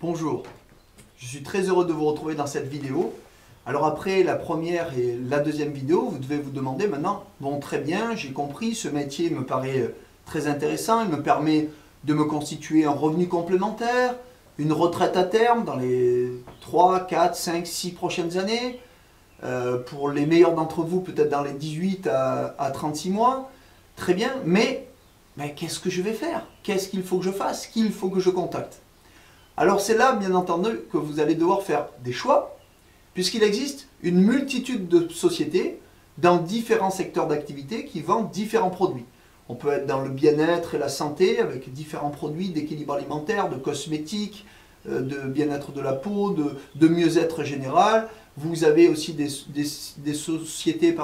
Bonjour, je suis très heureux de vous retrouver dans cette vidéo. Alors après la première et la deuxième vidéo, vous devez vous demander maintenant, bon très bien, j'ai compris, ce métier me paraît très intéressant, il me permet de me constituer un revenu complémentaire, une retraite à terme dans les 3, 4, 5, 6 prochaines années, pour les meilleurs d'entre vous peut-être dans les 18 à 36 mois, très bien, mais qu'est-ce que je vais faire? Qu'est-ce qu'il faut que je fasse? Qui il faut que je contacte? Alors c'est là, bien entendu, que vous allez devoir faire des choix, puisqu'il existe une multitude de sociétés dans différents secteurs d'activité qui vendent différents produits. On peut être dans le bien-être et la santé, avec différents produits d'équilibre alimentaire, de cosmétiques, de bien-être de la peau, de mieux-être général. Vous avez aussi des sociétés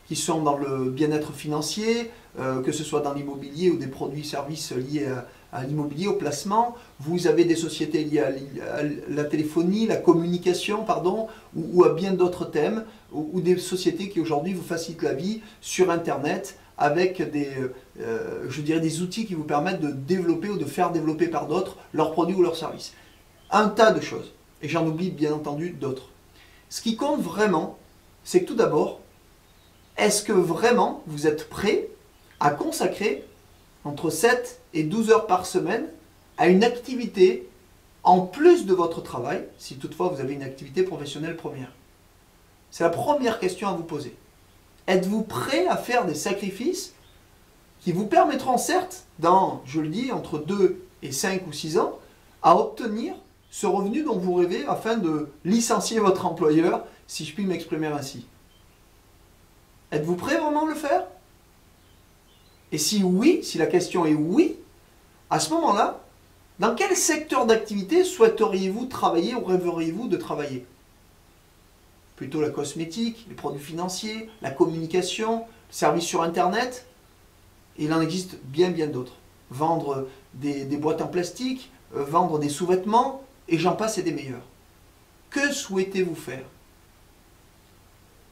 qui sont dans le bien-être financier, que ce soit dans l'immobilier ou des produits-services liés à l'immobilier, au placement. Vous avez des sociétés liées à la téléphonie, la communication, ou à bien d'autres thèmes, ou des sociétés qui aujourd'hui vous facilitent la vie sur Internet avec des outils qui vous permettent de développer ou de faire développer par d'autres leurs produits ou leurs services. Un tas de choses. Et j'en oublie bien entendu d'autres. Ce qui compte vraiment, c'est que tout d'abord, est-ce que vraiment vous êtes prêt à consacrer entre 7 et 12 heures par semaine à une activité en plus de votre travail, si toutefois vous avez une activité professionnelle première? C'est la première question à vous poser. Êtes-vous prêt à faire des sacrifices qui vous permettront certes, dans, je le dis, entre 2 et 5 ou 6 ans, à obtenir ce revenu dont vous rêvez afin de licencier votre employeur, si je puis m'exprimer ainsi? Êtes-vous prêt vraiment à le faire? Et si oui, si la question est oui, à ce moment-là, dans quel secteur d'activité souhaiteriez-vous travailler ou rêveriez-vous de travailler? Plutôt la cosmétique, les produits financiers, la communication, le service sur Internet? Il en existe bien d'autres. Vendre des boîtes en plastique, vendre des sous-vêtements, et j'en passe et des meilleurs. Que souhaitez-vous faire?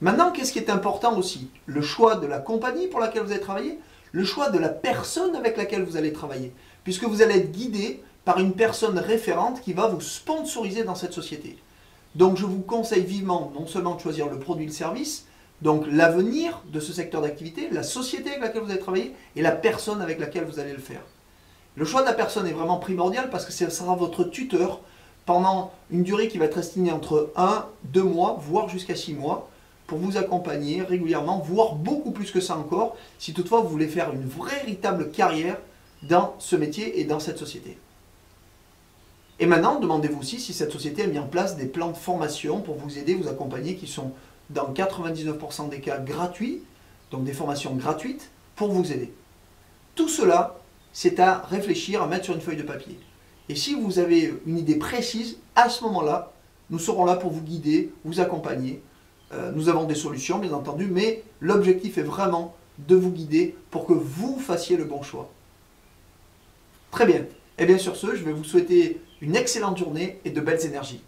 Maintenant, qu'est-ce qui est important aussi? Le choix de la compagnie pour laquelle vous allez travailler, le choix de la personne avec laquelle vous allez travailler, puisque vous allez être guidé par une personne référente qui va vous sponsoriser dans cette société. Donc je vous conseille vivement non seulement de choisir le produit et le service, donc l'avenir de ce secteur d'activité, la société avec laquelle vous allez travailler et la personne avec laquelle vous allez le faire. Le choix de la personne est vraiment primordial parce que ce sera votre tuteur pendant une durée qui va être estimée entre 1, 2 mois, voire jusqu'à 6 mois, pour vous accompagner régulièrement, voire beaucoup plus que ça encore, si toutefois vous voulez faire une véritable carrière dans ce métier et dans cette société. Et maintenant, demandez-vous aussi si cette société a mis en place des plans de formation pour vous aider, vous accompagner, qui sont dans 99% des cas gratuits, donc des formations gratuites pour vous aider. Tout cela, c'est à réfléchir, à mettre sur une feuille de papier. Et si vous avez une idée précise, à ce moment-là, nous serons là pour vous guider, vous accompagner. Nous avons des solutions, bien entendu, mais l'objectif est vraiment de vous guider pour que vous fassiez le bon choix. Très bien. Et bien sur ce, je vais vous souhaiter une excellente journée et de belles énergies.